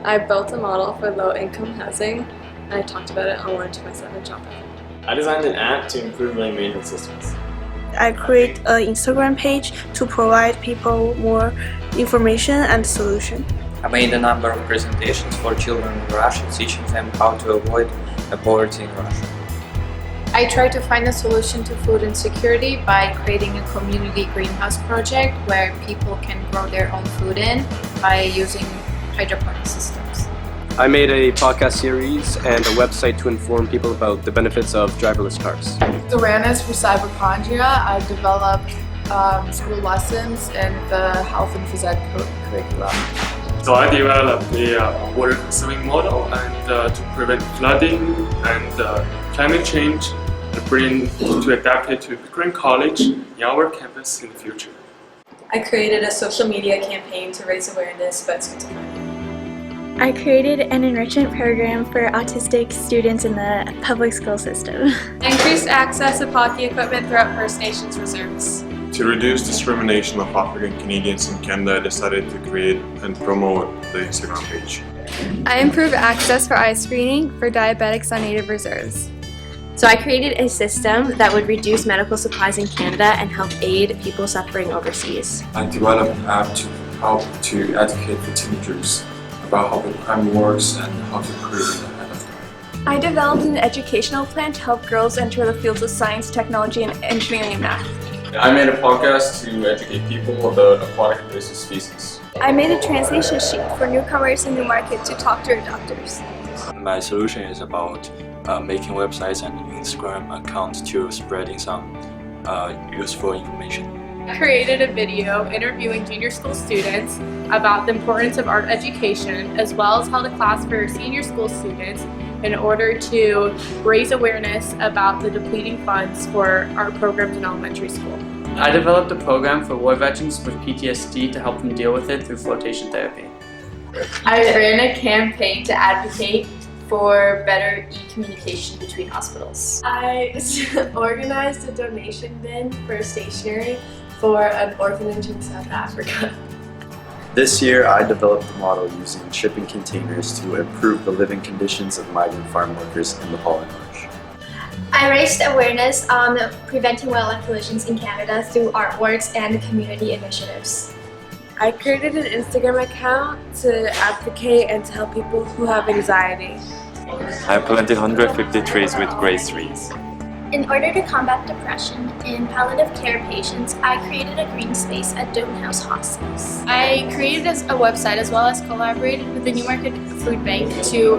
I built a model for low-income housing, and I talked about it online to my son in Japan. I designed an app to improve learning management systems. I create an Instagram page to provide people more information and solution. I made a number of presentations for children in Russia, teaching them how to avoid poverty in Russia. I tried to find a solution to food insecurity by creating a community greenhouse project where people can grow their own food in by using hydroponic systems. I made a podcast series and a website to inform people about the benefits of driverless cars. Awareness for cyberchondria. I developed school lessons in the health and phys ed curriculum. So I developed a water conserving model and to prevent flooding and climate change and bring to adapt it to Pickering College in our campus in the future. I created a social media campaign to raise awareness about schizophrenia. I created an enrichment program for autistic students in the public school system. I increased access to hockey equipment throughout First Nations reserves. To reduce discrimination of African Canadians in Canada, I decided to create and promote the Instagram page. I improved access for eye screening for diabetics on native reserves. So I created a system that would reduce medical supplies in Canada and help aid people suffering overseas. I developed an app to help to educate the teenagers about how the crime works and how to prevent it ahead of time. I developed an educational plan to help girls enter the fields of science, technology, and engineering and math. I made a podcast to educate people about aquatic invasive species. I made a translation sheet for newcomers in Newmarket to talk to their doctors. My solution is about making websites and Instagram accounts to spreading some useful information. I created a video interviewing junior school students about the importance of art education, as well as held a class for senior school students in order to raise awareness about the depleting funds for art programs in elementary school. I developed a program for war veterans with PTSD to help them deal with it through flotation therapy. I ran a campaign to advocate for better e-communication between hospitals. I organized a donation bin for stationery for an orphanage in South Africa. This year, I developed a model using shipping containers to improve the living conditions of migrant farm workers in the Pollen Marsh. I raised awareness on preventing wildlife collisions in Canada through artworks and community initiatives. I created an Instagram account to advocate and to help people who have anxiety. I planted 150 trees with grace trees. In order to combat depression in palliative care patients, I created a green space at Dome House Hospice. I created a website as well as collaborated with the Newmarket Food Bank to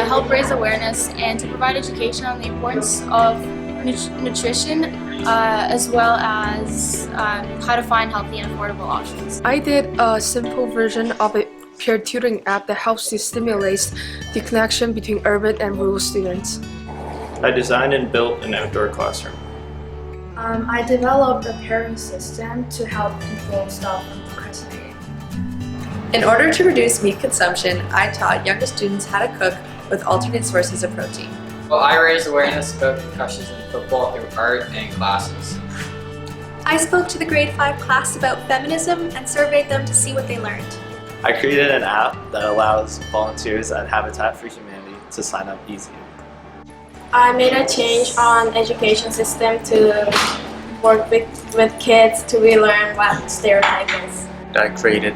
help raise awareness and to provide education on the importance of nutrition as well as how to find healthy and affordable options. I did a simple version of a peer tutoring app that helps to stimulate the connection between urban and rural students. I designed and built an outdoor classroom. I developed a pairing system to help people stop from procrastinating. In order to reduce meat consumption, I taught younger students how to cook with alternate sources of protein. Well, I raised awareness about concussions in football through art and classes. I spoke to the grade 5 class about feminism and surveyed them to see what they learned. I created an app that allows volunteers at Habitat for Humanity to sign up easily. I made a change on education system to work with kids to relearn what stereotype is. I created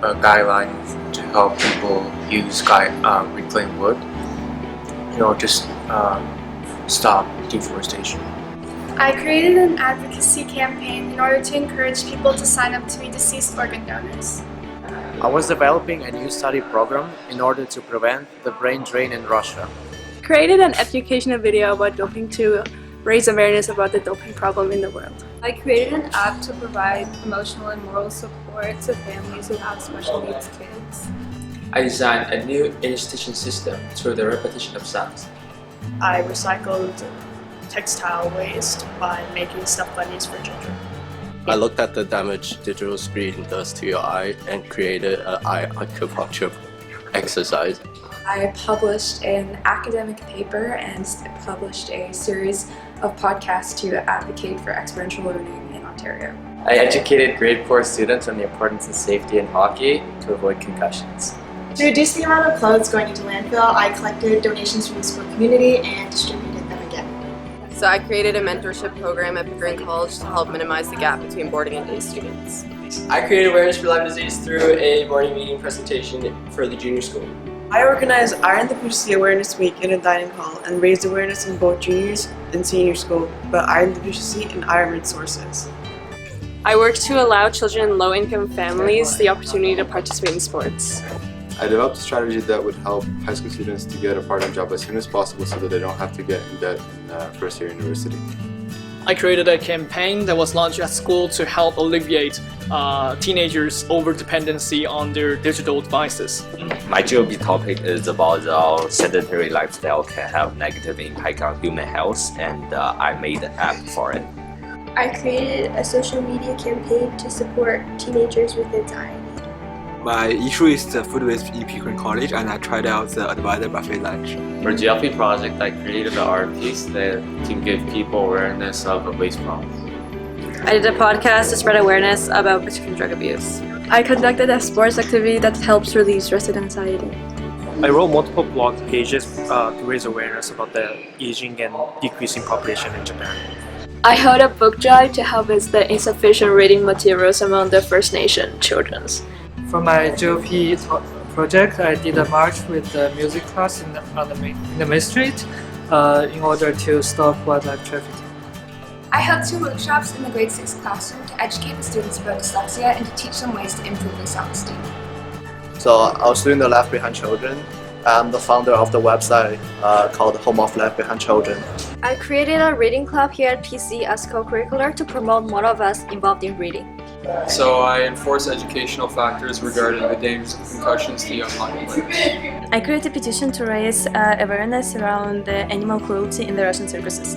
a guideline to help people use reclaimed wood, just stop deforestation. I created an advocacy campaign in order to encourage people to sign up to be deceased organ donors. I was developing a new study program in order to prevent the brain drain in Russia. Created an educational video about doping to raise awareness about the doping problem in the world. I created an app to provide emotional and moral support to families who have special needs kids. I designed a new illustration system through the repetition of sounds. I recycled textile waste by making stuffed bunnies for children. I looked at the damage digital screen does to your eye and created an eye acupuncture exercise. I published an academic paper and published a series of podcasts to advocate for experiential learning in Ontario. I educated grade 4 students on the importance of safety in hockey to avoid concussions. To reduce the amount of clothes going into landfill, I collected donations from the school community and distributed them again. So I created a mentorship program at Pickering College to help minimize the gap between boarding and day students. I created awareness for Lyme disease through a morning meeting presentation for the junior school. I organized AIDAN Awareness Week in a dining hall and raised awareness in both juniors and senior school about iron deficiency and iron sources. I work to allow children in low-income families the opportunity to participate in sports. I developed a strategy that would help high school students to get a part-time job as soon as possible so that they don't have to get in debt in first year university. I created a campaign that was launched at school to help alleviate teenagers' over-dependency on their digital devices. My GOP topic is about how sedentary lifestyle can have negative impact on human health, and I made an app for it. I created a social media campaign to support teenagers with anxiety. My issue is the food waste in Pickering College, and I tried out the Advisor Buffet lunch. For GLP project, I created an art piece that can give people awareness of a waste problem. I did a podcast to spread awareness about prescription drug abuse. I conducted a sports activity that helps release stress and anxiety. I wrote multiple blog pages to raise awareness about the aging and decreasing population in Japan. I held a book drive to help with the insufficient reading materials among the First Nation children. For my GOP project, I did a march with the music class in the main street in order to stop wildlife trafficking. I held 2 workshops in the grade 6 classroom to educate the students about dyslexia and to teach them ways to improve their self-esteem. So I was doing the Left Behind Children. I'm the founder of the website called Home of Left Behind Children. I created a reading club here at PC as co-curricular to promote more of us involved in reading. So I enforce educational factors regarding the dangers of concussions to young populations. I created a petition to raise awareness around animal cruelty in the Russian circuses.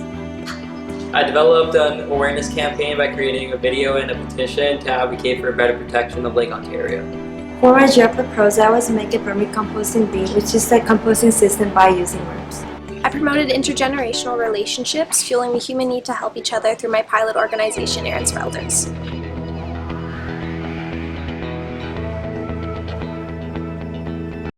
I developed an awareness campaign by creating a video and a petition to advocate for better protection of Lake Ontario. For my GEOPA prosa, I was making vermicomposting bean, which is a composting system by using worms. I promoted intergenerational relationships, fueling the human need to help each other through my pilot organization, Aaron's for Elders.